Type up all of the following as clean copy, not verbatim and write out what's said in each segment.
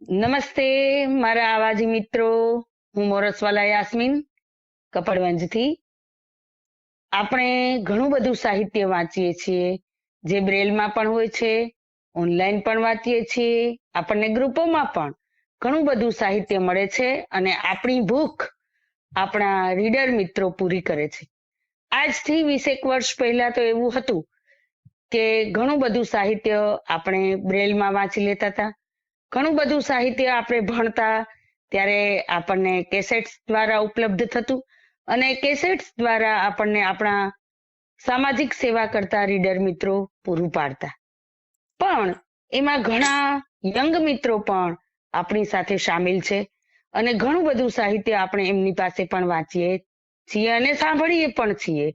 નમસ્તે મારા આવાજી મિત્રો, હું મોરસવાલા યાસ્મીન કપડવંજથી. આપણે ઘણું બધું સાહિત્ય વાંચીએ છીએ, જે બ્રેલમાં પણ હોય છે, ઓનલાઈન પણ વાંચીએ છીએ, આપણને ગ્રુપોમાં પણ ઘણું બધું સાહિત્ય મળે છે અને આપણી ભૂખ આપણા રીડર મિત્રો પૂરી કરે છે. આજથી 20 વર્ષ પહેલા તો એવું હતું કે ઘણું બધું સાહિત્ય આપણે બ્રેલમાં વાંચી લેતા હતા. ઘણું બધું સાહિત્ય આપણે ભણતા ત્યારે આપણને કેસેટ્સ દ્વારા ઉપલબ્ધ થતું અને કેસેટ્સ દ્વારા આપણને આપણા સામાજિક સેવા કરતા રીડર મિત્રો પૂરું પાડતા. પણ એમાં ઘણા યંગ મિત્રો પણ આપણી સાથે સામેલ છે અને ઘણું બધું સાહિત્ય આપણે એમની પાસે પણ વાંચીએ છીએ અને સાંભળીએ પણ છીએ.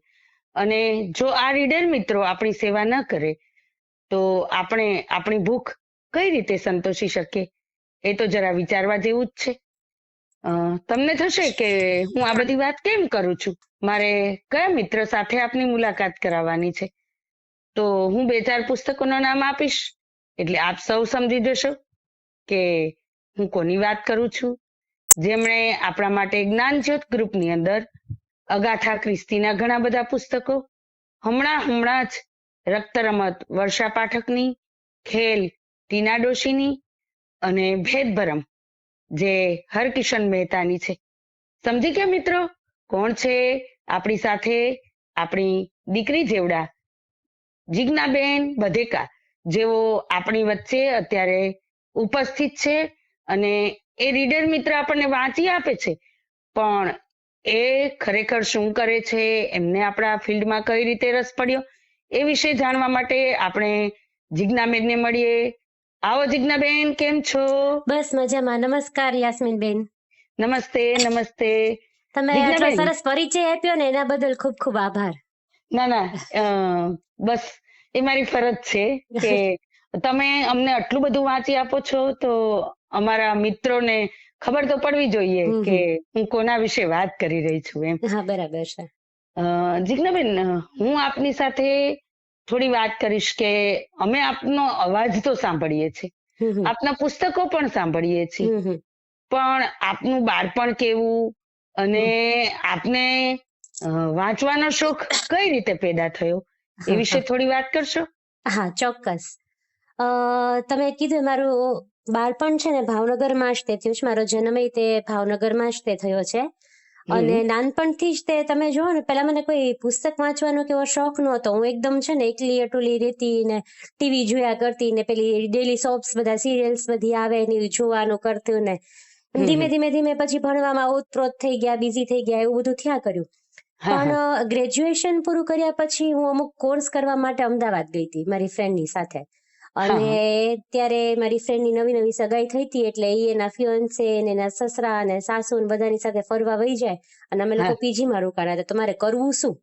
અને જો આ રીડર મિત્રો આપણી સેવા ન કરે તો આપણે આપણી ભૂખ કઈ રીતે સંતોષી શકીએ? એ તો જરા વિચારવા જેવું જ છે. તમને થશે કે હું આ બધી વાત કેમ કરું છું, મારે કયા મિત્ર સાથે આપની મુલાકાત કરાવવાની છે. તો હું 2-4 પુસ્તકોના નામ આપીશ એટલે આપ સૌ સમજી જશો કે હું કોની વાત કરું છું. જેમણે આપણા માટે જ્ઞાનજ્યોત ગ્રુપની અંદર અગાથા ક્રિસ્તીના ઘણા બધા પુસ્તકો, હમણાં જ રક્ત રમત વર્ષા પાઠકની, ખેલ ટીના ડોશીની અને ભેદભરમ જે હરકિશન મહેતાની છે. સમજી ગયા મિત્રો કોણ છે આપણી સાથે? આપણી દીકરી જેવડા જીજ્ઞાબેન બધેકા, જેઓ આપણી વચ્ચે અત્યારે ઉપસ્થિત છે અને એ રીડર મિત્ર આપણને વાંચી આપે છે, પણ એ ખરેખર શું કરે છે, એમને આપણા ફિલ્ડમાં કઈ રીતે રસ પડ્યો, એ વિશે જાણવા માટે આપણે જીજ્ઞાબેનને મળીએ. આવો જીજ્ઞાબેન, કેમ છો? બસ મજામાં. નમસ્કાર યાસ્મીન બેન. નમસ્તે નમસ્તે. તમે આટલો સરસ પરિચય આપ્યો ને એના બદલ ખૂબ ખૂબ આભાર. ના બસ એ મારી ફરજ છે કે તમે અમને આટલું બધું વાંચી આપો છો તો અમારા મિત્રોને ખબર તો પડવી જોઈએ કે હું કોના વિશે વાત કરી રહી છું એમ. હા, બરાબર છે. જીજ્ઞાબેન, હું આપની સાથે થોડી વાત કરીશ કે અમે આપનો અવાજ તો સાંભળીએ છીએ, આપના પુસ્તકો પણ સાંભળીએ છીએ, પણ આપનું બાળપણ કેવું અને આપને વાંચવાનો શોખ કઈ રીતે પેદા થયો એ વિશે થોડી વાત કરશો? હા, ચોક્કસ. તમે કીધું મારું બાળપણ છે ને ભાવનગરમાં જ તે થયું છે. મારો જન્મ તે ભાવનગરમાં જ તે થયો છે અને નાનપણથી જ તે તમે જુઓ ને, પેલા મને કોઈ પુસ્તક વાંચવાનો કેવો શોખ નહોતો. હું એકદમ છે ને એકલી અટુલી રહેતી ને ટીવી જોયા કરતી ને પેલી ડેલી સોપ્સ બધા સિરિયલ્સ બધી આવે ને જોવાનું કરતું ને ધીમે ધીમે પછી ભણવામાં ઓતપ્રોત થઈ ગયા, બિઝી થઈ ગયા, એવું બધું થયા કર્યું. પણ ગ્રેજ્યુએશન પૂરું કર્યા પછી હું અમુક કોર્સ કરવા માટે અમદાવાદ ગઈ હતી મારી ફ્રેન્ડની સાથે. અને ત્યારે મારી ફ્રેન્ડની નવી નવી સગાઈ થઈ હતી એટલે એના ફિયોન્સે ને એના સસરા અને સાસુ ને બધાની સાથે ફરવા વહી જાય અને અમે લોકો પીજીમાં રોકાણા હતા. તો મારે કરવું શું?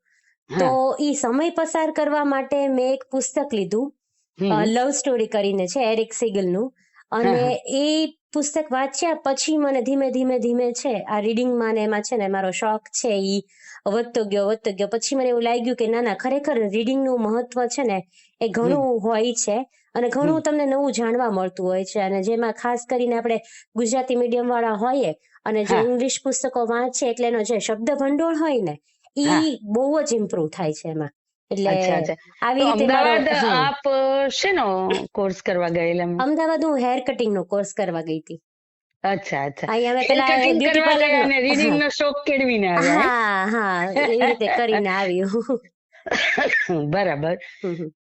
તો ઈ સમય પસાર કરવા માટે મેં એક પુસ્તક લીધું, લવ સ્ટોરી કરીને છે, એરિક સિગલનું. અને એ પુસ્તક વાંચ્યા પછી મને ધીમે ધીમે છે આ રીડિંગમાં ને એમાં છે ને મારો શોખ છે ઈ વધતો ગયો. પછી મને એવું લાગ્યું કે ના ખરેખર રીડિંગનું મહત્વ છે ને એ ઘણું હોય છે અને ઘણું તમને નવું જાણવા મળતું હોય છે. અને જેમાં ખાસ કરીને આપણે ગુજરાતી મીડિયમ વાળા હોઈએ અને જે ઇંગ્લિશ પુસ્તકો વાંચે એટલે એનો જે શબ્દ ભંડોળ હોય ને ઈ બહુ જ ઇમ્પ્રુવ થાય છે એમાં. એટલે આવી રીતે અમદાવાદ આપ શેનો કોર્સ કરવા ગયેલા? અમદાવાદ હું હેર કટિંગ નો કોર્સ કરવા ગઈ હતી. અચ્છા. અહીંયા પેલા બ્યુટી પાર્લર અને રીડિંગ નો શોખ કેળવીને આવ્યા. હા, એવી રીતે કરીને આવ્યું. બરાબર.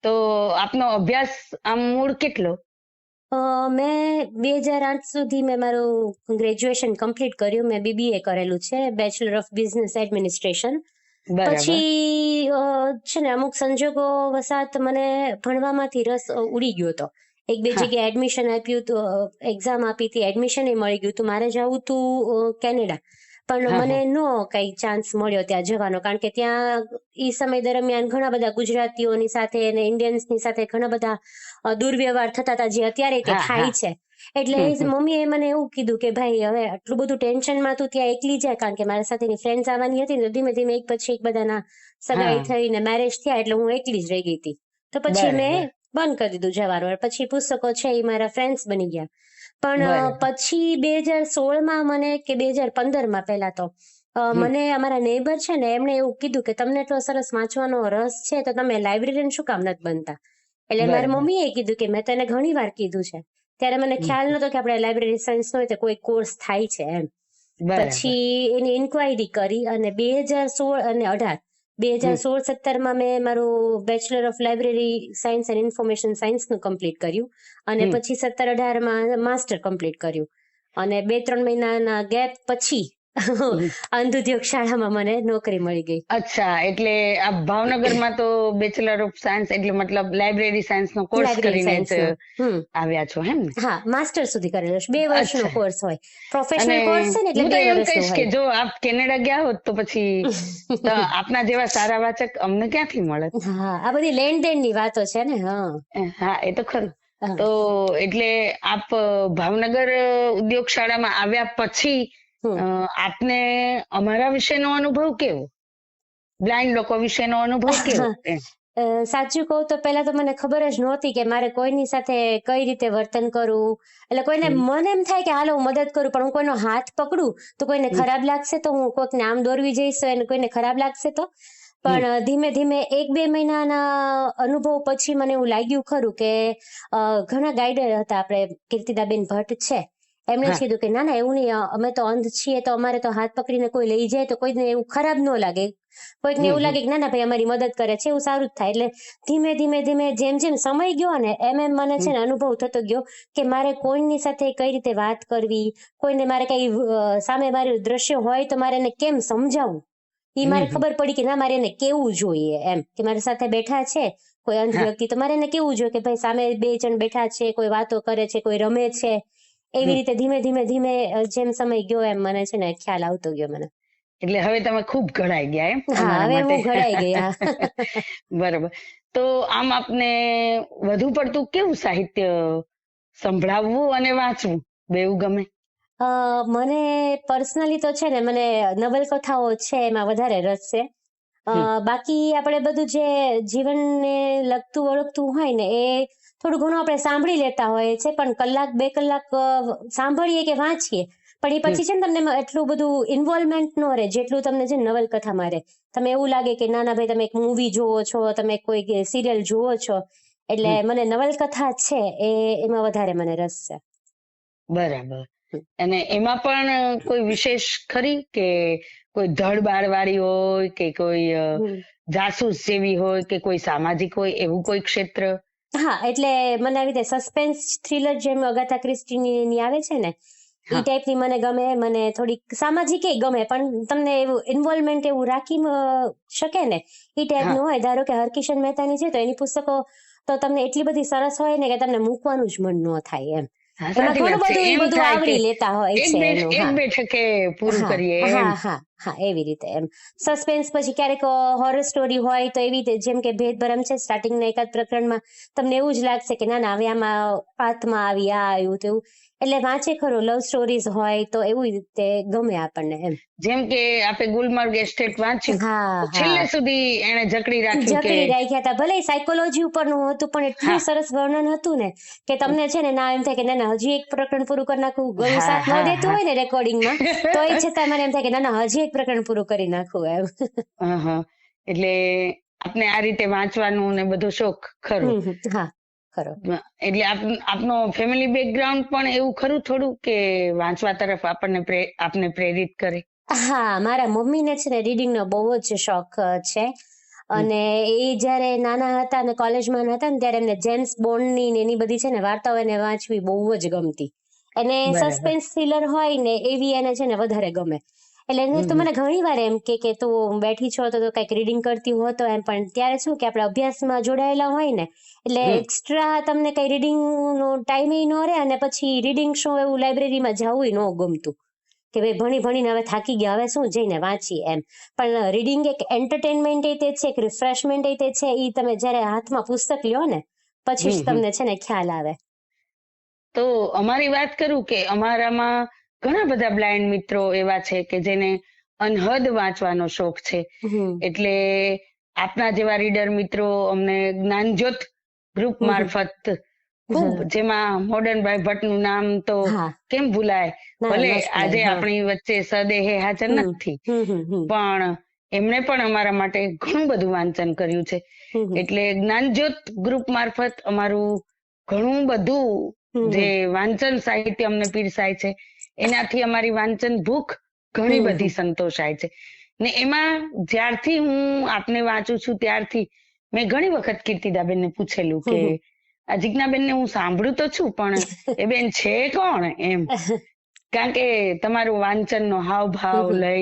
તો આપનો અભ્યાસ આમ મૂળ કેટલો? મેં 2008 સુધી મેં મારું ગ્રેજ્યુએશન કમ્પ્લીટ કર્યું. મેં બીબીએ કરેલું છે, બેચલર ઓફ બિઝનેસ એડમિનિસ્ટ્રેશન. પછી છે ને અમુક સંજોગો વસાત મને ભણવામાંથી રસ ઉડી ગયો હતો. 1-2 જગ્યાએ એડમિશન આપ્યું હતું, એક્ઝામ આપી હતી, એડમિશન મળી ગયું હતું. મારે જવું હતું કેનેડા, પણ મને કઈ ચાન્સ મળ્યો ત્યાં જવાનો, કારણ કે ત્યાં ઈ સમય દરમિયાન ઘણા બધા ગુજરાતીઓની સાથે અને ઇન્ડિયન્સની સાથે ઘણા બધા દુર્વ્યવહાર થતા હતા, જે અત્યારે તે થાય છે. એટલે મમ્મીએ મને એવું કીધું કે ભાઈ હવે આટલું બધું ટેન્શનમાં તું ત્યાં એકલી જાય, કારણ કે મારા સાથેની ફ્રેન્ડ્સ આવવાની હતી ને ધીમે ધીમે એક પછી એક બધાના સગાઈ થઈને મેરેજ થયા એટલે હું એકલી જ રહી ગઈ હતી. તો પછી મેં બંધ કરી દીધું જવાનું. પછી પુસ્તકો છે એ મારા ફ્રેન્ડ્સ બની ગયા. પણ બરાબર. પછી 2016માં મને કે 2015માં પહેલા તો મને અમારા નેબર છે ને એમણે એવું કીધું કે તમને એટલો સરસ વાંચવાનો રસ છે તો તમે લાઇબ્રેરિયન શું કામ નથી બનતા. એટલે મારી બરાબર. મમ્મીએ કીધું કે મેં તને ઘણી વાર કીધું છે. ત્યારે મને ખ્યાલ નતો કે આપણે લાઇબ્રેરી સાયન્સ હોય તો કોઈ કોર્સ થાય છે એમ. બરાબર. પછી એની ઇન્ક્વાયરી કરી અને 2016 અને 18 2016-17માં મેં મારું bachelor of library science and information સાયન્સનું કમ્પ્લીટ કર્યું અને પછી 17-18માં માસ્ટર કમ્પ્લીટ કર્યું અને 2-3 મહિનાના ગેપ પછી અંધોદ્યોગ શાળામાં મને નોકરી મળી ગઈ. અચ્છા, એટલે આ ભાવનગરમાં તો બેચલર ઓફ સાયન્સ એટલે મતલબ લાઇબ્રેરી સાયન્સ નો કોર્સ લાઇબ્રેરી કરીને જ સાયન્સનો. આવ્યા છો એમ ને? હા, માસ્ટર સુધી કરેલો છે. 2 વર્ષનો અચ્છા. કોર્સ હોય. અને પ્રોફેશનલ કોર્સ છે ને એટલે હું તો 2 એવું વર્ષનો કહીશ કે હોય. જો આપ કેનેડા ગયા હોત તો પછી તો આપના જેવા સારા વાચક અમને ક્યાંથી મળે? હા, આ બધી લેણદેણની વાતો છે ને. હા, એ તો ખરું. હા. તો એટલે આપ ભાવનગર ઉદ્યોગ શાળામાં આવ્યા પછી આપને અમારા વિશેનો અનુભવ કેવો? બ્લાઇન્ડ લોકો વિશેનો અનુભવ કેવો? સાચું કહું તો પહેલા તો મને ખબર જ નહોતી કે મારે કોઈની સાથે કઈ રીતે વર્તન કરવું. એટલે કોઈને મને એમ થાય કે હાલો હું મદદ કરું, પણ હું કોઈનો હાથ પકડું તો કોઈને ખરાબ લાગશે, તો હું કોઈકને આમ દોરવી જઈશ તો એને કોઈને ખરાબ લાગશે તો. પણ ધીમે ધીમે 1-2 મહિનાના અનુભવ પછી મને એવું લાગ્યું ખરું કે ઘણા ગાઈડર હતા, આપણે કીર્તિદાબેન ભટ્ટ છે, એમણે જ કીધું કે ના ના એવું નહીં, અમે તો અંધ છીએ તો અમારે તો હાથ પકડીને કોઈ લઈ જાય તો કોઈને એવું ખરાબ ન લાગે, કોઈકને એવું લાગે કે ના ના ભાઈ અમારી મદદ કરે છે, એવું સારું જ થાય. એટલે ધીમે ધીમે ધીમે જેમ જેમ સમય ગયો ને એમ એમ મને છે ને અનુભવ થતો ગયો કે મારે કોઈની સાથે કઈ રીતે વાત કરવી, કોઈને મારે કઈ સામે મારું દ્રશ્ય હોય તો મારે એને કેમ સમજાવવું, એ મારે ખબર પડી કે ના મારે એને કેવું જોઈએ. એમ કે મારી સાથે બેઠા છે કોઈ અંધ વ્યક્તિ તો મારે એને કેવું જોઈએ કે ભાઈ સામે 2 જણ બેઠા છે, કોઈ વાતો કરે છે, કોઈ રમે છે. એવી રીતે ધીમે ધીમે ધીમે જેમ સમય ગયો એમ મને છે ને ખ્યાલ આવતો ગયો મને. એટલે હવે તમે ખૂબ ઘડાઈ ગયા એમ હા, અમારા હવે માટે? હું ઘડાઈ ગઈ. હા. બરોબર. તો આમ આપને વધુ પડતું કેવું સાહિત્ય સંભળાવવું અને વાંચવું બેઉ ગમે? મને પર્સનલી તો છે ને મને નવલકથાઓ છે એમાં વધારે રસ છે. બાકી આપણે બધું જે જીવનને લગતું વળગતું હોય ને એ થોડું ઘણું આપણે સાંભળી લેતા હોઈએ છે, પણ 1-2 કલાક સાંભળીએ કે વાંચીએ પણ એ પછી છે ને તમને એટલું બધું ઇન્વોલ્વમેન્ટ ન રહે જેટલું તમને છે નવલકથામાં રહે. તમે એવું લાગે કે ના ના ભાઈ તમે એક મૂવી જોવો છો, તમે કોઈ સિરિયલ જોવો છો. એટલે મને નવલકથા છે એમાં વધારે મને રસ છે. બરાબર. અને એમાં પણ કોઈ વિશેષ ખરી કે કોઈ ધડ બારવાળી હોય કે કોઈ જાસૂસ જેવી હોય કે કોઈ સામાજિક હોય એવું કોઈ ક્ષેત્ર? હા, એટલે મને આવી રીતે સસ્પેન્સ થ્રિલર જેમ અગાથા ક્રિસ્ટીની આવે છે ને એ ટાઈપની મને ગમે. મને થોડીક સામાજિક ગમે પણ તમને એવું ઇન્વોલ્વમેન્ટ એવું રાખી શકે ને એ ટાઈપનું હોય. ધારો કે હરકિશન મહેતાની છે તો એની પુસ્તકો તો તમને એટલી બધી સરસ હોય ને કે તમને મૂકવાનું જ મન ન થાય. એમાં સાચી ઘણું વાત છે. બધું એ એમ બધું થાય કે આવરી લેતા હોય છે એનું. એક બેઠકે પૂરું હા કરીએ એમ. હા હા હા, એવી રીતે એમ સસ્પેન્સ પછી ક્યારેક હોરર સ્ટોરી હોય તો એવી રીતે જેમ કે ભેદભરમ છે, સ્ટાર્ટિંગના એકાદ પ્રકરણમાં તમને એવું જ લાગશે કે ના ના હવે આમાં પાથમાં આવી આ આવ્યું તેવું, એટલે વાંચે ખરો. લવ સ્ટોરીઝ હોય તો એવું રીતે ગમે આપણને એમ. જેમ કે આપણે ગુલમર્ગ એસ્ટેટ વાંચ્યું હા તો હા, છેલ્લે સુધી એને જકડી રાખ્યું કે જકડી રાખ્યા હતા. ભલે સાયકોલોજી ઉપરનું હતું પણ એટલું સરસ વર્ણન હતું ને કે તમને છે ને ના એમ થાય કે ના ના હજી એક પ્રકરણ પૂરું કરી નાખું. ગળું હા સાથ ન હા દેતું હા હોય ને રેકોર્ડિંગમાં તો એ છતાં મને એમ થાય કે ના ના હજી એક પ્રકરણ પૂરું કરી નાખું એમ. એટલે આપને આ રીતે વાંચવાનું ને બધો શોખ ખરો. હા ખરો. એટલે આપનો ફેમિલી બેકગ્રાઉન્ડ પણ એવું ખરું થોડું કે વાંચવા તરફ આપને પ્રેરિત કરે? હા, મારા મમ્મીને છે ને રીડિંગનો બહુ જ શોખ છે અને એ જ્યારે નાના હતા અને કોલેજમાં હતા ને ત્યારે એમને જેમ્સ બોન્ડની ને એની બધી છે ને વાર્તાઓ એને વાંચવી બહુ જ ગમતી. એને બરાબર. સસ્પેન્સ થ્રિલર હોય ને એવી એને છે ને વધારે ગમે. એટલે એને તો મને ઘણી વાર એમ કે તું બેઠી છો તો કંઈક રીડિંગ કરતી હો તો એમ. પણ ત્યારે શું કે આપણે અભ્યાસમાં જોડાયેલા હોય ને એટલે એક્સ્ટ્રા તમને કઈ રીડિંગનો ટાઈમ ન રહે અને પછી રીડિંગ શો એવું લાઇબ્રેરીમાં જવું ન ગમતું કે ભાઈ ભણી ભણીને હવે થાકી ગયા હવે શું જઈને વાંચીએ એમ. પણ રીડિંગ એક એન્ટરટેનમેન્ટ તે છે, એક રિફ્રેશમેન્ટ તે છે. એ તમે જ્યારે હાથમાં પુસ્તક લ્યો ને પછી જ તમને છે ને ખ્યાલ આવે. તો અમારી વાત કરું કે અમારામાં ઘણા બધા બ્લાઇન્ડ મિત્રો એવા છે કે જેને અનહદ વાંચવાનો શોખ છે. એટલે આપના જેવા રીડર મિત્રો અમને જ્ઞાનજ્યોત ગ્રુપ મારફત ખૂબ, જેમાં મોડર્નભાઈ ભટ્ટનું નામ તો હા કેમ ભૂલાય. ના ભલે ન જ ભૂલાય. આજે હા આપણી વચ્ચે સદેહે હાજર હમ નથી, હમ હમ હમ પણ એમણે પણ અમારા માટે ઘણું બધું વાંચન કર્યું છે. હમ હમ એટલે જ્ઞાનજ્યોત ગ્રુપ મારફત અમારું ઘણું બધું હમ જે વાંચન સાહિત્ય અમને પીરસાય છે, એનાથી અમારી વાંચન ભૂખ ઘણી હમ બધી સંતોષાય છે. ને એમાં જ્યારથી હું આપને વાંચું છું ત્યારથી મેં ઘણી વખત કીર્તિદાબેનને પૂછેલું કે હમ આ જીજ્ઞાબેનને હું સાંભળું તો છું, પણ એ બેન છે કોણ એમ. કારણ કે તમારું વાંચનનો હાવભાવ હમ લય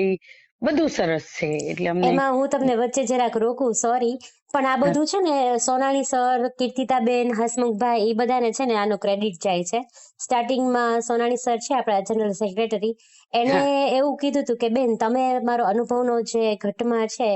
બધું સરસ છે, એટલે અમને એમાં હું તમને વચ્ચે જરાક રોકું, સોરી, પણ આ બધું છે ને સોનાણી સર, કીર્તિતાબેન, હસમુખભાઈ, એ બધાને છે ને આનો ક્રેડિટ જાય છે. સ્ટાર્ટિંગમાં સોનાણી સર છે આપણા જનરલ સેક્રેટરી, એને હા એવું કીધું હતું કે બેન તમે મારો અનુભવનો જે ઘટમાં છે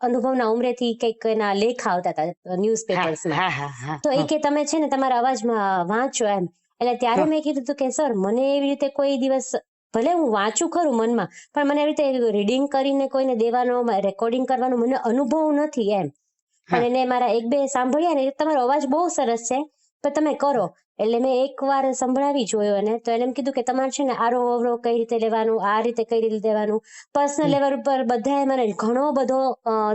અનુભવના ઉમરેથી કંઈક એના લેખ આવતા હતા હા ન્યૂઝપેપર્સમાં, હા હા હા તો એ હા કે તમે છે ને તમારા અવાજમાં વાંચો એમ. એટલે ત્યારે હા મેં કીધું હતું કે સર મને એવી રીતે કોઈ દિવસ, ભલે હું વાંચું ખરું મનમાં, પણ મને એવી રીતે રીડિંગ કરીને કોઈને દેવાનો, રેકોર્ડિંગ કરવાનો મને અનુભવ નથી એમ. હા પણ એને મારા એક બે સાંભળ્યા ને, તમારો અવાજ બહુ સરસ છે પણ તમે કરો. એટલે મેં એક વાર સંભળાવી જોયો એને, તો એને એમ કીધું કે તમારે છે ને આરો અવરો કઈ રીતે લેવાનું, આ રીતે કઈ રીતે લેવાનું, પર્સનલ હમ, લેવલ ઉપર બધાએ મને ઘણો બધો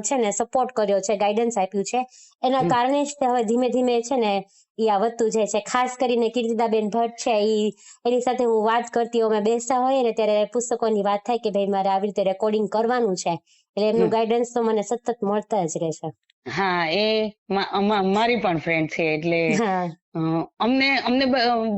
છે ને સપોર્ટ કર્યો છે, ગાઈડન્સ આપ્યું છે. એના હમ. કારણે જ તે હવે ધીમે ધીમે છે ને એ આ વધતું જાય છે. ખાસ કરીને કીર્તિદાબેન ભટ્ટ છે, એની સાથે હું વાત કરતી હોઉં, અમે બેસતા હોઈએ ને ત્યારે પુસ્તકોની વાત થાય કે ભાઈ મારે આવી રીતે રેકોર્ડિંગ કરવાનું છે, એટલે એમનું હમ. ગાઈડન્સ તો મને સતત મળતા જ રહે છે. હા, એ મારી પણ ફ્રેન્ડ છે, એટલે હા. અમને અમને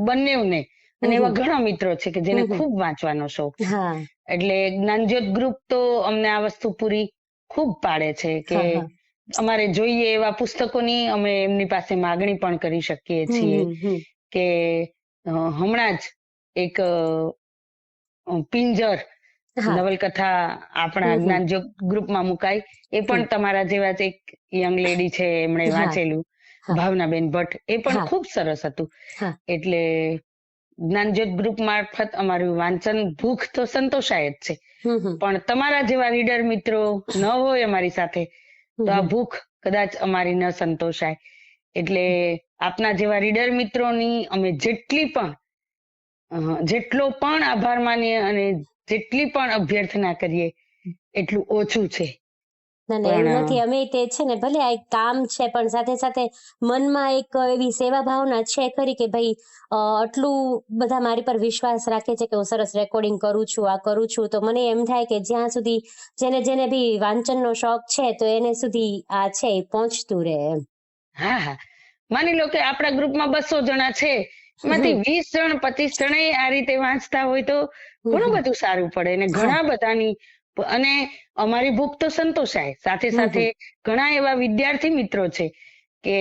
બંનેવને, અને હમ એવા હમ ઘણા મિત્રો છે કે જેને હમ હમ. ખૂબ વાંચવાનો શોખ છે. હા એટલે જ્ઞાનજ્યોત ગ્રુપ તો અમને આ વસ્તુ પૂરી ખૂબ પાડે છે કે હા હા. અમારે જોઈએ એવા પુસ્તકોની અમે એમની પાસે માગણી પણ કરી શકીએ હમ છીએ. હમ હમ. કે હમણાં જ એક પિંજર હા. નવલકથા આપણા હમ હમ. જ્ઞાનજ્યોત ગ્રુપમાં મુકાઈ. એ હમ. પણ તમારા જેવા જ એક યંગ લેડી છે, એમણે હા વાંચેલું, હા ભાવનાબેન ભટ્ટ. એ પણ હા ખૂબ સરસ હતું. હા. એટલે જ્ઞાનજ્યોત ગ્રુપ મારફત અમારું વાંચન ભૂખ તો સંતોષાય જ છે, હમ હમ પણ તમારા જેવા રીડર મિત્રો ન હોય અમારી સાથે હમ તો આ હમ. ભૂખ કદાચ અમારી ન સંતોષાય. એટલે આપના જેવા રીડર મિત્રોની અમે જેટલો પણ આભાર માનીએ અને જેટલી પણ અભ્યર્થના કરીએ એટલું ઓછું છે. ના ના એવું પણ નથી. અમે તે છે ને ભલે આ એક કામ છે, પણ સાથે સાથે મનમાં એક એવી સેવા ભાવના છે ખરી કે ભાઈ આટલું બધા મારી પર વિશ્વાસ રાખે છે કે હું સરસ રેકોર્ડિંગ કરું છું, આ કરું છું, તો મને એમ થાય કે જ્યાં સુધી જેને જેને બી વાંચનનો શોખ છે તો એને સુધી આ છે એ પહોંચતું રહે એમ. હા હા, માની લો કે આપણા ગ્રુપમાં 200 જણા છે, એમાંથી હમ 20 જણ 25 જણ આ રીતે વાંચતા હોય તો હમ ઘણું હમ. બધું સારું પડે. અને હા. ઘણા બધાની અને અમારી ભૂખ તો સંતોષાય. સાથે હમ સાથે હમ ઘણા એવા વિદ્યાર્થી મિત્રો છે કે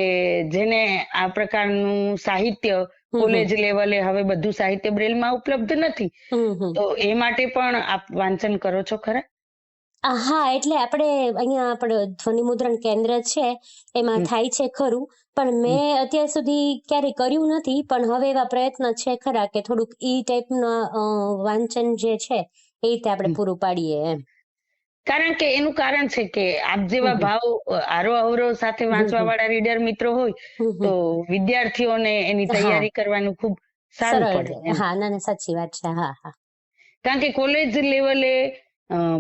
જેને આ પ્રકારનું સાહિત્ય હમ હમ કોલેજ લેવલે, હવે બધું સાહિત્ય બ્રેલમાં ઉપલબ્ધ નથી, હમ હમ. તો એ માટે પણ આપ વાંચન કરો છો ખરા? હા, એટલે આપણે અહીંયા આપણે ધ્વનિમુદ્રણ કેન્દ્ર છે એમાં હમ, થાય છે ખરું, પણ હમ. મેં અત્યાર સુધી ક્યારેય કર્યું નથી. પણ હવે એવા પ્રયત્ન છે ખરા કે થોડુંક ઈ ટાઈપના વાંચન જે છે એ રીતે આપણે પૂરું પાડીએ એમ. કારણ કે એનું કારણ છે કે આપ હમ જેવા હમ ભાવ આરો અવરો સાથે હમ વાંચવા હમ વાળા રીડર મિત્રો હોય હમ તો હમ. વિદ્યાર્થીઓને એની હા, તૈયારી કરવાનું ખૂબ સારું સરળ પડે રહે. એમ. હા, ના ના સાચી વાત છે. હા હા. કારણ કે કોલેજ લેવલે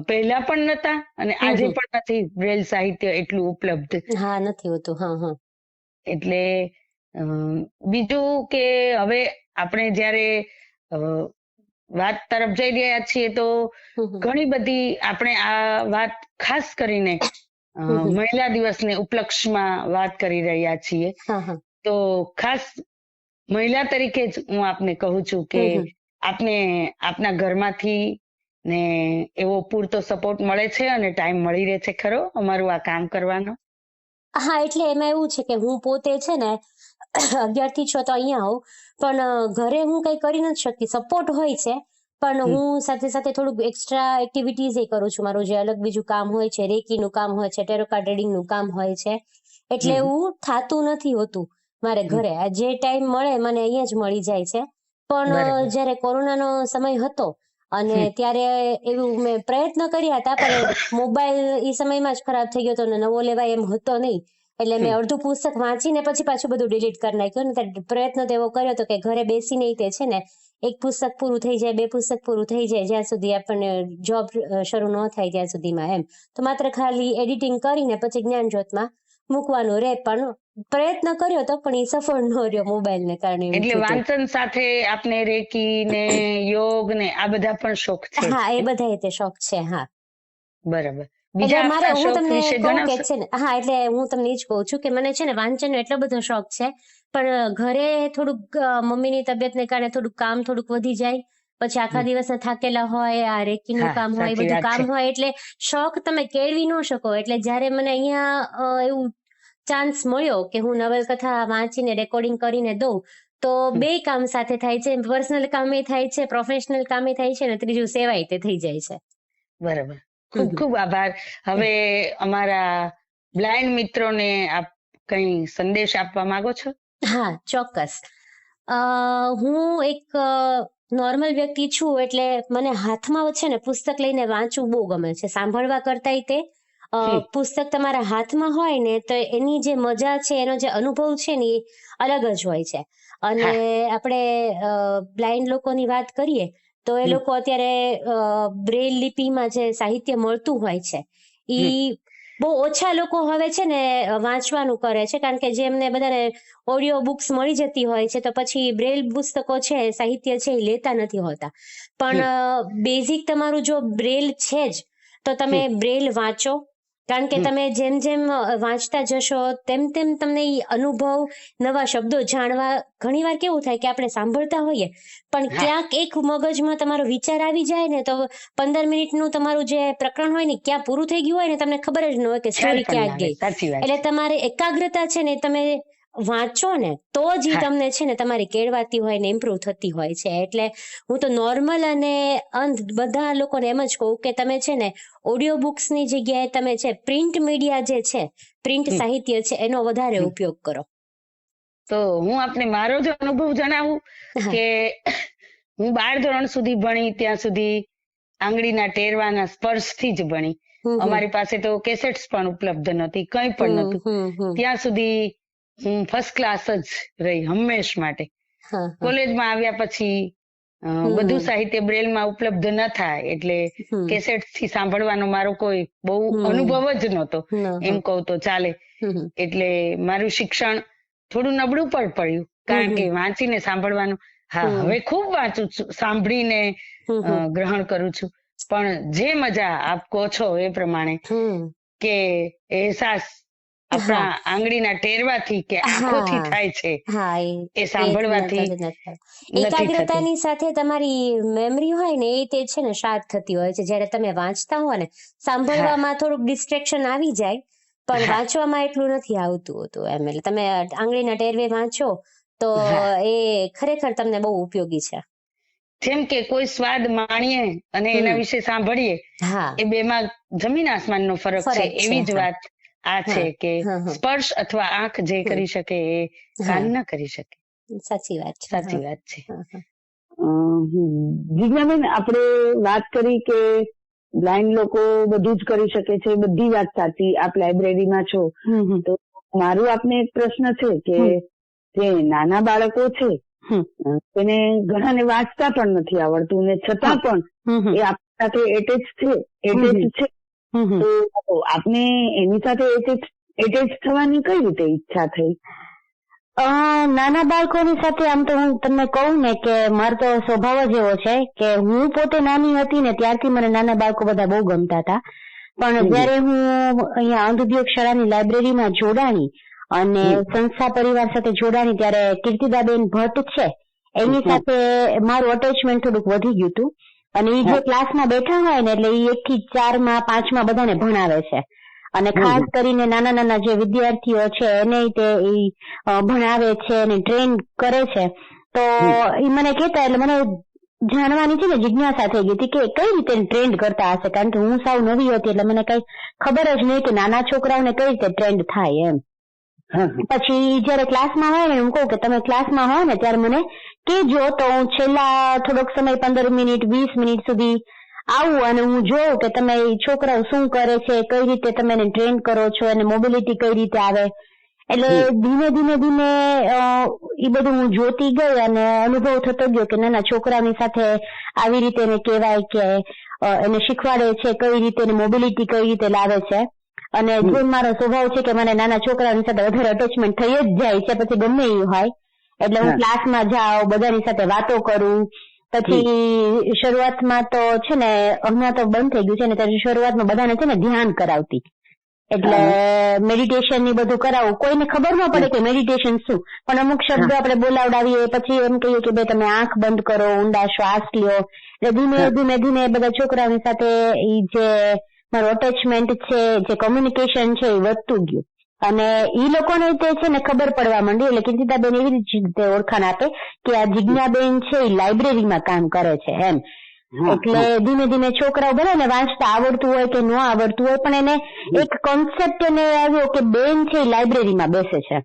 પહેલા પણ નતા અને હમ આજે હમ. પણ નથી બ્રેલ સાહિત્ય એટલું ઉપલબ્ધ. હા, નથી હોતું. હા હા. એટલે અ, બીજું કે હવે આપણે જ્યારે અ, વાત તરફ જઈ રહ્યા છીએ તો હમ હમ ઘણી બધી આપણે આ વાત ખાસ કરીને હમ હમ. મહિલા દિવસને ઉપલક્ષમાં વાત કરી રહ્યા છીએ. હા હા. તો ખાસ મહિલા તરીકે જ હું આપને કહું છું કે હમ હમ. આપને આપના ઘરમાંથી ને એવો પૂરતો સપોર્ટ મળે છે અને ટાઈમ મળી રહે છે ખરો અમારું આ કામ કરવાનો? હા, એટલે એમાં એવું છે કે હું પોતે છે ને 11 થી 6 તો અહીંયા આવું, પણ ઘરે હું કઈ કરી નથી શકતી. સપોર્ટ હોય છે, પણ હમ, હું સાથે સાથે થોડુંક એક્સ્ટ્રા એક્ટિવિટીઝ એ કરું છું. મારું જે અલગ બીજું કામ હોય છે, રેકીનું કામ હોય છે, ટેરો કાર્ડ રીડિંગનું કામ હોય છે, એટલે હમ, એવું થાતું નથી હોતું મારે હમ, ઘરે. આ જે ટાઈમ મળે મને અહીંયા જ મળી જાય છે. પણ બરાબર. જ્યારે કોરોનાનો સમય હતો અને હમ, ત્યારે એવું મેં પ્રયત્ન કર્યા હતા, પણ મોબાઈલ એ સમયમાં જ ખરાબ થઈ ગયો હતો અને નવો લેવાય એમ હતો નહીં. એટલે મેં અડધું પુસ્તક વાંચીને પછી પાછું બધું ડિલીટ કરી નાખ્યું ને પ્રયત્ન તો એવો કર્યો હતો કે ઘરે બેસીને તે છે ને એક પુસ્તક પૂરું થઈ જાય, 2 પુસ્તક પૂરું થઈ જાય, જ્યાં સુધી આપણને જોબ શરૂ ન થાય ત્યાં સુધીમાં એમ. તો માત્ર ખાલી એડિટિંગ કરીને પછી જ્ઞાનજ્યોતમાં મૂકવાનું રહે, પણ પ્રયત્ન કર્યો તો પણ એ સફળ ન રહ્યો મોબાઈલને કારણે. એટલે વાંચન સાથે આપને રેકી ને યોગ ને આ બધા પણ શોખ છે? હા, એ બધા તે શોખ છે. હા, બરાબર. એટલે મારે હું તમને કહું કે છે ને, હા, એટલે હું તમને એ જ કહું છું કે મને છે ને વાંચનનો એટલો બધો શોખ છે, પણ ઘરે થોડુંક મમ્મીની તબિયતને કારણે થોડુંક કામ થોડુંક વધી જાય, પછી આખા દિવસના થાકેલા હોય, આ રેકીનું કામ હોય, બધું કામ હોય, એટલે શોખ તમે કેળવી ન શકો. એટલે જયારે મને અહીંયા એવું ચાન્સ મળ્યો કે હું નવલકથા વાંચીને રેકોર્ડિંગ કરીને દઉં, તો 2 કામ સાથે થાય છે, પર્સનલ કામે થાય છે, પ્રોફેશનલ કામે થાય છે, અને ત્રીજું સેવાય તે થઈ જાય છે. બરાબર. ખૂબ ખૂબ આભાર. હવે અમારા બ્લાઇન્ડ મિત્રોને આપ કઈ સંદેશ આપવા માંગો છો? હા, ચોક્કસ. હું એક નોર્મલ વ્યક્તિ છું, એટલે મને હાથમાં છે ને પુસ્તક લઈને વાંચવું બહુ ગમે છે, સાંભળવા કરતાંય તે પુસ્તક તમારા હાથમાં હોય ને તો એની જે મજા છે, એનો જે અનુભવ છે ને એ અલગ જ હોય છે. અને આપણે બ્લાઇન્ડ લોકોની વાત કરીએ તો એ લોકો અત્યારે બ્રેલ લિપિમાં જે સાહિત્ય મળતું હોય છે એ બહુ ઓછા લોકો હવે છે ને વાંચવાનું કરે છે, કારણ કે જેમને બધાને ઓડિયો બુક્સ મળી જતી હોય છે, તો પછી બ્રેલ પુસ્તકો છે, સાહિત્ય છે, એ લેતા નથી હોતા. પણ બેઝિક તમારું જો બ્રેલ છે જ તો તમે બ્રેલ વાંચો, કારણ કે તમે જેમ જેમ વાંચતા જશો તેમ તેમ તમને એ અનુભવ, નવા શબ્દો જાણવા, ઘણીવાર કેવું થાય કે આપણે સાંભળતા હોઈએ પણ ક્યાંક એક મગજમાં તમારો વિચાર આવી જાય ને તો 15 મિનિટનું તમારું જે પ્રકરણ હોય ને ક્યાં પૂરું થઈ ગયું હોય ને તમને ખબર જ ન હોય કે સ્ટોરી ક્યાં ગઈ. એટલે તમારે એકાગ્રતા છે ને તમે વાંચો ને તો જ તમને છે ને તમારી કેળવાતી હોય ને ઇમ્પ્રુવ થતી હોય છે. એટલે હું તો નોર્મલ અને અંધ બધા લોકોને એમ જ કહું કે તમે છે ને ઓડિયો બુક્સની જગ્યાએ તમે છે પ્રિન્ટ મીડિયા જે છે, પ્રિન્ટ સાહિત્ય છે, એનો વધારે ઉપયોગ કરો. તો હું આપને મારો જ અનુભવ જણાવું કે હું 12 ધોરણ સુધી ભણી, ત્યાં સુધી આંગળીના ટેરવાના સ્પર્શથી જ ભણી. અમારી પાસે તો કેસેટ્સ પણ ઉપલબ્ધ નથી, કંઈ પણ નહોતું. ત્યાં સુધી હું ફર્સ્ટ ક્લાસ જ રહી હંમેશ માટે. કોલેજમાં આવ્યા પછી બધું સાહિત્ય બ્રેલમાં ઉપલબ્ધ ન થાય એટલે કેસેટથી સાંભળવાનો મારો કોઈ બહુ અનુભવ જ નહોતો, એમ કહું તો ચાલે. એટલે મારું શિક્ષણ થોડું નબળું પણ પડ્યું, કારણ કે વાંચીને સાંભળવાનું, હવે ખૂબ વાંચું છું, સાંભળીને ગ્રહણ કરું છું, પણ જે મજા આપ કહો છો એ પ્રમાણે કે અહેસાસ આપણા આંગળીના ટેરવાથી કે આંખોથી થાય છે, એ સાંભળવાથી એકાગ્રતાની સાથે તમારી મેમરી હોય ને એ તે છે ને શાર્પ થતી હોય છે. જ્યારે તમે વાંચતા હો ને, સાંભળવામાં થોડુંક ડિસ્ટ્રેક્શન આવી જાય પણ વાંચવામાં એટલું નથી આવતું હોતું એમ. એટલે તમે આંગળીના ટેરવે વાંચો તો એ ખરેખર તમને બહુ ઉપયોગી છે. જેમ કે કોઈ સ્વાદ માણીએ અને એના વિશે સાંભળીએ, એ બેમાં જમીન આસમાનનો ફરક છે. એવી જ વાત આ છે કે સ્પર્શ અથવા આંખ જે કરી શકે એ કાન ન કરી શકે. સાચી વાત છે. સાચી વાત છે. જિજ્ઞાબેન, આપણે વાત કરી કે બ્લાઇન્ડ લોકો બધું જ કરી શકે છે, બધી વાત સાચી. આપ લાઇબ્રેરીમાં છો, તો મારું આપને એક પ્રશ્ન છે કે જે નાના બાળકો છે એને ઘણાને વાંચતા પણ નથી આવડતું ને છતાં પણ એ આપણી સાથે એટેચ છે, તો આપને એની સાથે એટેચ થવાની કઈ રીતે ઈચ્છા થઈ? નાના બાળકોની સાથે આમ તો હું તમને કહું ને કે મારો તો સ્વભાવ જ એવો છે કે હું પોતે નાની હતી ને ત્યારથી મને નાના બાળકો બધા બહુ ગમતા હતા. પણ જયારે હું અહીંયા અંધ ઉદ્યોગ શાળાની લાઇબ્રેરીમાં જોડાણી અને સંસ્થા પરિવાર સાથે જોડાણી ત્યારે કીર્તિદાબેન ભટ્ટ છે એની સાથે મારું અટેચમેન્ટ થોડુંક વધી ગયું હતું. અને એ જે ક્લાસમાં બેઠા હોય ને એટલે એ 1 થી 4 માં 5 માં બધાને ભણાવે છે, અને ખાસ કરીને નાના નાના જે વિદ્યાર્થીઓ છે એને તે ભણાવે છે અને ટ્રેન કરે છે. તો એ મને કહેતા એટલે મને જાણવાની છે ને જિજ્ઞાસા થઈ ગઈ હતી કે કઈ રીતે ટ્રેન્ડ કરતા હશે, કારણ કે હું સાવ નવી હતી એટલે મને કઈ ખબર જ નહીં કે નાના છોકરાઓને કઈ રીતે ટ્રેન્ડ થાય એમ. પછી જયારે ક્લાસમાં હોય ને હું કહું કે તમે ક્લાસમાં હોય ને ત્યારે મને કેજો, તો હું છેલ્લા થોડોક સમય 15 મિનિટ 20 મિનિટ સુધી આવું અને હું જોઉં કે તમે છોકરાઓ શું કરે છે, કઈ રીતે તમે એને ટ્રેન કરો છો અને મોબિલિટી કઈ રીતે આવે, એટલે ધીમે ધીમે એ બધું હું જોતી ગઈ અને અનુભવ થતો ગયો કે નાના છોકરાની સાથે આવી રીતે એને કહેવાય કે એને શીખવાડે છે કઈ રીતે એને મોબિલિટી કઈ રીતે લાવે છે. અને જે મારો સ્વભાવ છે કે મને નાના છોકરાની સાથે વધારે અટેચમેન્ટ થઈ જ જાય છે, પછી ગમે એ હોય એટલે હું ક્લાસમાં જાઉં, બધાની સાથે વાતો કરું. પછી શરૂઆતમાં તો છે ને, હમણાં તો બંધ થઈ ગયું છે ને, ત્યારે શરૂઆતમાં બધાને છે ને ધ્યાન કરાવતી, એટલે મેડિટેશન ની બધું કરાવું. કોઈને ખબર ન પડે કે મેડિટેશન શું, પણ અમુક શબ્દો આપણે બોલાવડાવીએ, પછી એમ કહીએ કે ભાઈ તમે આંખ બંધ કરો, ઊંડા શ્વાસ લ્યો. એટલે ધીમે ધીમે બધા છોકરાઓની સાથે જે મારું અટેચમેન્ટ છે, જે કોમ્યુનિકેશન છે એ વધતું ગયું. અને ઈ લોકોને તે છે ને ખબર પડવા માંડી. એટલે કીર્તિદાબેન એવી રીતે ઓળખાણ આપે કે આ જિજ્ઞાબેન છે એ લાઇબ્રેરીમાં કામ કરે છે એમ. એટલે ધીમે ધીમે છોકરાઓ ભલે ને વાંચતા આવડતું હોય કે ન આવડતું હોય, પણ એને એક કોન્સેપ્ટ એને આવ્યો કે બેન છે એ લાઇબ્રેરીમાં બેસે છે.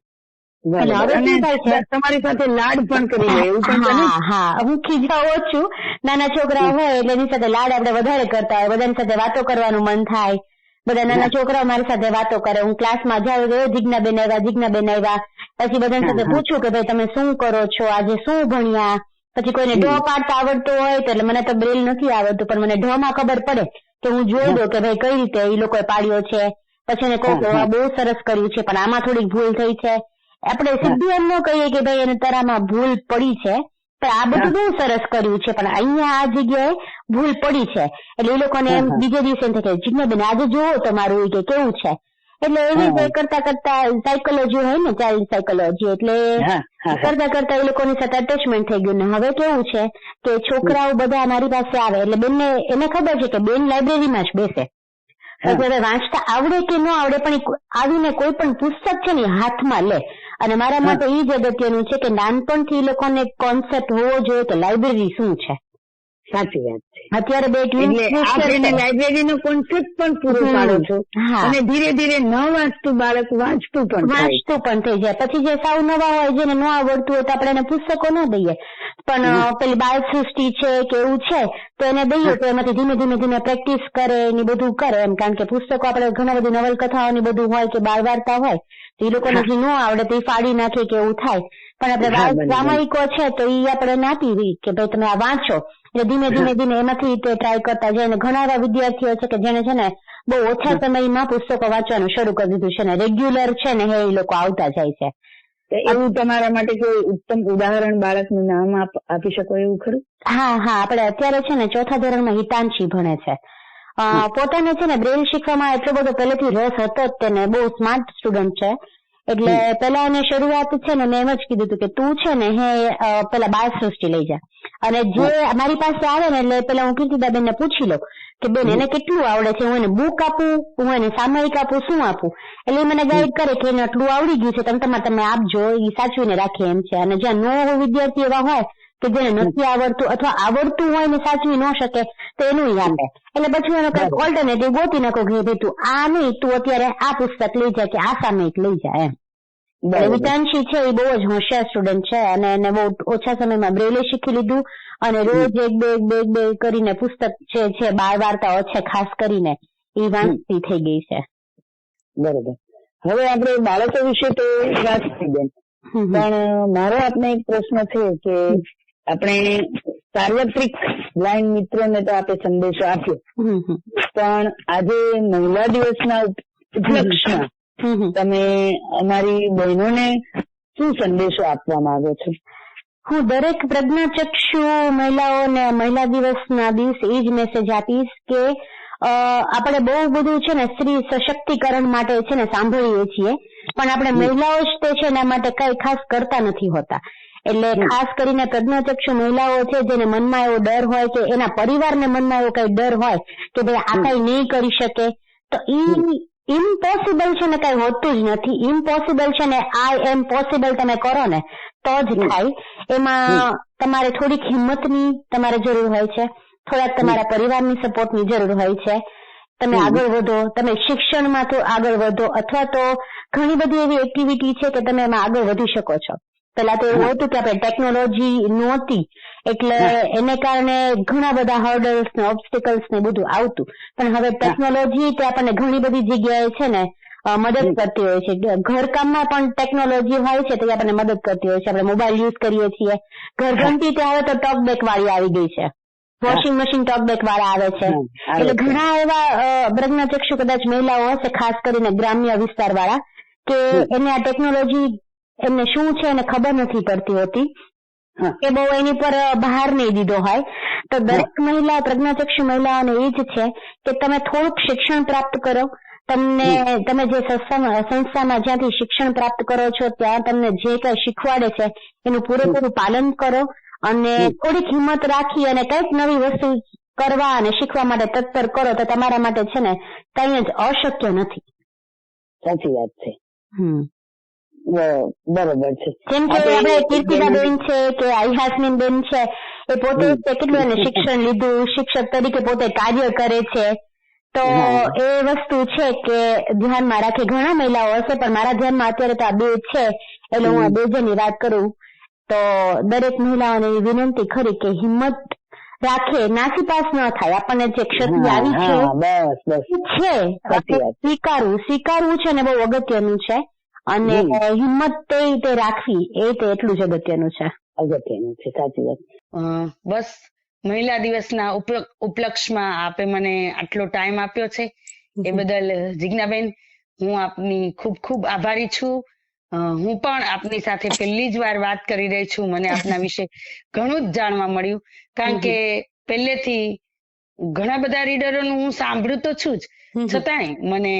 તમારી સાથે લાડ પણ કરી લે એવું પણ બને? હા, હું ખીજાવો છું. નાના છોકરા હોય એટલે એની સાથે લાડ આપણે વધારે કરતા હોય, બધાની સાથે વાતો કરવાનું મન થાય. બધા નાના છોકરાઓ મારી સાથે વાતો કરે. હું ક્લાસમાં જાઉં તો જીજ્ઞાબેન આવ્યા, પછી બધાની સાથે પૂછું કે ભાઈ તમે શું કરો છો, આજે શું ભણ્યા. પછી કોઈને ઢ પાડતા આવડતો હોય તો, એટલે મને તો બ્રેલ નથી આવડતું, પણ મને ઢ માં ખબર પડે કે હું જોઈ દઉં કે ભાઈ કઈ રીતે એ લોકોએ પાડ્યો છે. પછી એને કહું કે બહુ સરસ કર્યું છે, પણ આમાં થોડીક ભૂલ થઈ છે. આપણે સીધું એમ ન કહીએ કે ભાઈ એને તારામાં ભૂલ પડી છે, પણ આ બધું બહુ સરસ કર્યું છે, પણ અહીંયા આ જગ્યાએ ભૂલ પડી છે. એટલે એ લોકોને એમ બીજે દિવસે એમ થાય કે જીજ્ઞાબેન આજે જોવો તમારું કે કેવું છે. એટલે એવી રીતે કરતા કરતા સાયકોલોજી હોય ને, ચાઇલ્ડ સાયકોલોજી, એટલે કરતા કરતા એ લોકોની સાથે અટેચમેન્ટ થઈ ગયું. ને હવે કેવું છે કે છોકરાઓ બધા મારી પાસે આવે એટલે બેનને એને ખબર છે કે બેન લાઇબ્રેરીમાં જ બેસે. એટલે વાંચતા આવડે કે ન આવડે, પણ આવીને કોઈ પણ પુસ્તક છે ને હાથમાં લે. અને મારા માટે એ જ અગત્યનું છે કે નાનપણથી એ લોકોને કોન્સેપ્ટ હોવો જોઈએ કે લાઇબ્રેરી શું છે. સાચી વાત છે. અત્યારે લાઇબ્રેરી નો કોન્સેપ્ટ પણ પૂરો પાડો છો, અને ધીરે ધીરે ન વાંચતું બાળક વાંચતું પણ થઈ જાય. પછી જે સાવ નવા હોય, જેને ન આવડતું હોય તો આપણે એને પુસ્તકો ન દઈએ, પણ પેલી બાળ સૃષ્ટિ છે કે એવું છે તો એને દઈએ તો એમાંથી ધીમે ધીમે પ્રેક્ટિસ કરે ને બધું કરે એમ. કારણ કે પુસ્તકો આપણે ઘણા બધી નવલકથાઓની બધું હોય કે બાળ વાર્તા હોય તો એ લોકોને જે ન આવડે તો એ ફાડી નાખે કે એવું થાય. પણ આપણે બાળ સામાયિકો છે તો એ આપણે નાપી કે ભાઈ તમે આ વાંચો. એટલે ધીમે ધીમે એમાંથી તે ટ્રાય કરતા જાય. અને ઘણા એવા વિદ્યાર્થીઓ છે કે જેને છે ને બહુ ઓછા સમયમાં પુસ્તકો વાંચવાનું શરૂ કરી દીધું છે ને રેગ્યુલર છે ને એ લોકો આવતા જાય છે. એવું તમારા માટે કોઈ ઉત્તમ ઉદાહરણ બાળકનું નામ આપી શકો એવું ખરું? હા, આપણે અત્યારે છે ને 4થા ધોરણમાં હિતાંશી ભણે છે. પોતાને છે ને બ્રેલ શીખવામાં એટલો બધો પહેલેથી રસ હતો જ, તેને બહુ સ્માર્ટ સ્ટુડન્ટ છે. એટલે પેલા એને શરૂઆત છે ને મેં એમ જ કીધું હતું કે તું છે ને પેલા બાળ સૃષ્ટિ લઈ જા, અને જે મારી પાસે આવે ને એટલે પેલા હું કીર્તિદાબેન ને પૂછી લઉં કે બેન એને કેટલું આવડે છે, હું એને બુક આપું, હું એને સામયિક આપું, શું આપું. એટલે મને ગાઈડ કરે કે એને આટલું આવડી ગયું છે, તમે આપજો, એ સાચવીને રાખે એમ છે. અને જ્યાં નો વિદ્યાર્થી એવા હોય કે જેને નથી આવડતું અથવા આવડતું હોય ને સાચવી ન શકે તો એનું આપે. એટલે પછી એનો કઈક ઓલ્ટરનેટિવ ગોતી નાખો કે ભાઈ તું આ નહીં, તું અત્યારે આ પુસ્તક લઈ જાય કે આ સામયિક લઈ જાય એમ. વિતાંશી છે એ બહુ જ હોશિયાર સ્ટુડન્ટ છે અને એને બહુ ઓછા સમયમાં બ્રેલે શીખી લીધું અને રોજ એક બે કરીને પુસ્તક છે બાળ વાર્તાઓ છે ખાસ કરીને એ વાંચતી થઈ ગઈ છે. બરોબર. હવે આપણે બાળકો વિશે તો વાત થઈ બેન, પણ મારો આપને એક પ્રશ્ન છે કે આપણે સાર્વત્રિક બ્લાઇન્ડ મિત્રોને તો આપણે સંદેશો આપ્યો, પણ આજે મહિલા દિવસના ઉપલક્ષમાં તમે અમારી બહેનોને શું સંદેશો આપવા માંગો છો? હું દરેક પ્રજ્ઞાચક્ષુ મહિલાઓને મહિલા દિવસના દિવસે એ જ મેસેજ આપીશ કે આપણે બહુ બધું છે ને સ્ત્રી સશક્તિકરણ માટે છે ને સાંભળીએ છીએ, પણ આપણે મહિલાઓ જ તે છે એના માટે કઈ ખાસ કરતા નથી હોતા. એટલે ખાસ કરીને પ્રજ્ઞાચક્ષુ મહિલાઓ છે જેને મનમાં એવો ડર હોય કે એના પરિવારને મનમાં એવો કઈ ડર હોય કે ભાઈ આ કઈ નહીં કરી શકે, તો ઇમ્પોસિબલ છે ને કઈ હોતું જ નથી. ઇમ્પોસિબલ છે ને આઈ એમ પોસિબલ તમે કરો ને તો જ થાય. એમાં તમારે થોડીક હિંમતની તમારે જરૂર હોય છે, થોડાક તમારા પરિવારની સપોર્ટની જરૂર હોય છે. તમે આગળ વધો, તમે શિક્ષણમાં તો આગળ વધો, અથવા તો ઘણી બધી એવી એક્ટિવિટી છે કે તમે એમાં આગળ વધી શકો છો. પેલા તો એવું હતું કે આપણે ટેકનોલોજી નહોતી એટલે એને કારણે ઘણા બધા હર્ડલ્સ ને ઓબ્સ્ટિકલ્સ ને બધું આવતું, પણ હવે ટેકનોલોજી તે આપણને ઘણી બધી જગ્યાએ છે ને મદદ કરતી હોય છે. ઘરકામમાં પણ ટેકનોલોજી હોય છે તો એ આપણને મદદ કરતી હોય છે. આપણે મોબાઈલ યુઝ કરીએ છીએ, ઘરઘંટી હવે તો ટોકબેક વાળી આવી ગઈ છે, વોશિંગ મશીન ટોકબેક વાળા આવે છે. એટલે ઘણા એવા પ્રજ્ઞાચક્ષુ કદાચ મહિલાઓ હશે, ખાસ કરીને ગ્રામ્ય વિસ્તાર વાળા, કે એને આ ટેકનોલોજી એમને શું છે એને ખબર નથી પડતી હોતી કે બહુ એની પર બહાર નહીં દીધો હોય. તો દરેક મહિલા, પ્રજ્ઞાચક્ષુ મહિલાઓને એ જ છે કે તમે થોડુંક શિક્ષણ પ્રાપ્ત કરો. તમે જે સંસ્થામાં જ્યાંથી શિક્ષણ પ્રાપ્ત કરો છો ત્યાં તમને જે કઈ શીખવાડે છે એનું પૂરેપૂરું પાલન કરો અને થોડીક હિંમત રાખી અને કઈક નવી વસ્તુ કરવા અને શીખવા માટે તત્પર કરો તો તમારા માટે છે ને કઈ જ અશક્ય નથી. સાચી વાત છે. બરોબર છે. જેમ કે આપણે કીર્તિદાબેન છે કે આઈહાસમીન બેન છે, એ પોતે કેટલું એને શિક્ષણ લીધું, શિક્ષક તરીકે પોતે કાર્ય કરે છે. તો એ વસ્તુ છે કે ધ્યાનમાં રાખે. ઘણા મહિલાઓ હશે પણ મારા ધ્યાનમાં અત્યારે તો આ બે છે એટલે હું આ બે જણની વાત કરું. તો દરેક મહિલાઓને વિનંતી ખરી કે હિંમત રાખે, નાસીપાસ ન થાય. આપણને જે ક્ષતિ આવી છે સ્વીકારવું છે ને બહુ અગત્યનું છે. અને હિંમત તે રાખવી એ તો એટલું જ અગત્યનું છે. સાચી વાત. બસ મહિલા દિવસના ઉપલક્ષમાં આપે મને આટલો ટાઈમ આપ્યો છે એ બદલ જિજ્ઞાબેન હું આપની ખૂબ ખૂબ આભારી છું. હું પણ આપની સાથે પહેલી જ વાર વાત કરી રહી છું. મને આપના વિશે ઘણું જ જાણવા મળ્યું, કારણ કે પહેલેથી ઘણા બધા રીડરોનું હું સાંભળ્યું તો છું જ, છતાંય મને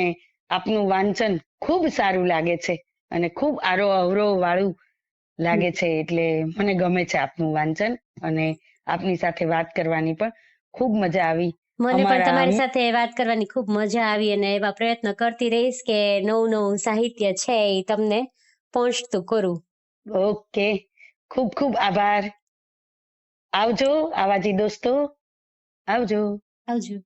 આપનું વાંચન ખૂબ સારું લાગે છે અને ખૂબ આરો અવરો વાળું લાગે છે. એટલે મને ગમે છે આપનું વાંચન અને આપની સાથે વાત કરવાની પણ ખૂબ મજા આવી. મને પણ તમારી સાથે વાત કરવાની ખૂબ મજા આવી અને એવા પ્રયત્ન કરતી રહીશ કે નવું નવું સાહિત્ય છે એ તમને પહોંચતું કરું. ઓકે, ખૂબ ખૂબ આભાર. આવજો આવાજી દોસ્તો, આવજો. આવજો.